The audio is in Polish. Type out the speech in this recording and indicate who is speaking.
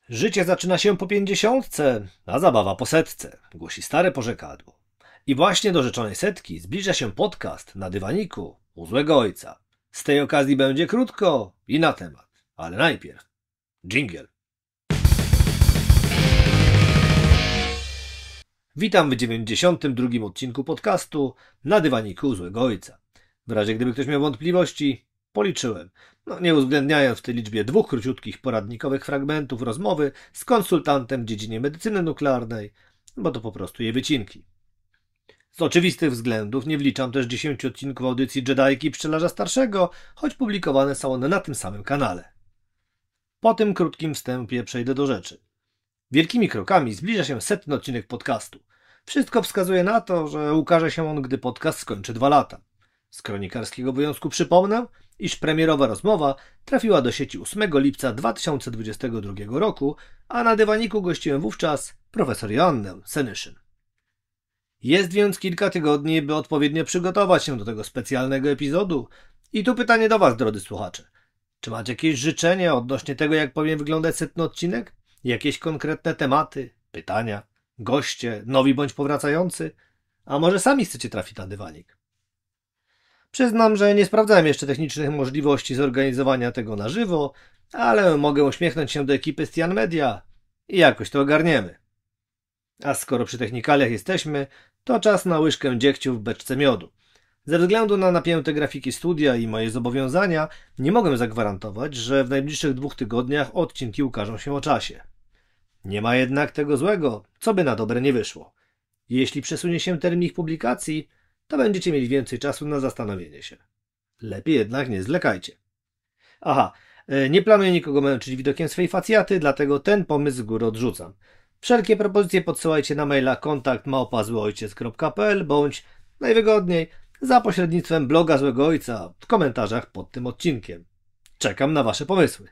Speaker 1: Życie zaczyna się po 50, a zabawa po 100, głosi stare porzekadło. I właśnie do rzeczonej 100 zbliża się podcast na dywaniku u złego ojca. Z tej okazji będzie krótko i na temat, ale najpierw dżingiel. Witam w 92. odcinku podcastu na dywaniku u złego ojca. W razie gdyby ktoś miał wątpliwości, policzyłem, nie uwzględniając w tej liczbie 2 króciutkich poradnikowych fragmentów rozmowy z konsultantem w dziedzinie medycyny nuklearnej, bo to po prostu jej wycinki. Z oczywistych względów nie wliczam też 10 odcinków audycji Jedajki Pszczelarza Starszego, choć publikowane są one na tym samym kanale. Po tym krótkim wstępie przejdę do rzeczy. Wielkimi krokami zbliża się 100. odcinek podcastu. Wszystko wskazuje na to, że ukaże się on, gdy podcast skończy 2 lata. Z kronikarskiego obowiązku przypomnę, iż premierowa rozmowa trafiła do sieci 8 lipca 2022 roku, a na dywaniku gościłem wówczas profesor Joannę Senyszyn. Jest więc kilka tygodni, by odpowiednio przygotować się do tego specjalnego epizodu. I tu pytanie do Was, drodzy słuchacze. Czy macie jakieś życzenia odnośnie tego, jak powinien wyglądać 100. odcinek? Jakieś konkretne tematy, pytania, goście, nowi bądź powracający? A może sami chcecie trafić na dywanik? Przyznam, że nie sprawdzałem jeszcze technicznych możliwości zorganizowania tego na żywo, ale mogę uśmiechnąć się do ekipy Stian Media i jakoś to ogarniemy. A skoro przy technikaliach jesteśmy, to czas na łyżkę dziegciu w beczce miodu. Ze względu na napięte grafiki studia i moje zobowiązania nie mogę zagwarantować, że w najbliższych 2 tygodniach odcinki ukażą się o czasie. Nie ma jednak tego złego, co by na dobre nie wyszło. Jeśli przesunie się termin ich publikacji, to będziecie mieli więcej czasu na zastanowienie się. Lepiej jednak nie zwlekajcie. Nie planuję nikogo męczyć widokiem swej facjaty, dlatego ten pomysł z góry odrzucam. Wszelkie propozycje podsyłajcie na maila kontakt@złoojciec.pl bądź najwygodniej za pośrednictwem bloga Złego Ojca w komentarzach pod tym odcinkiem. Czekam na Wasze pomysły.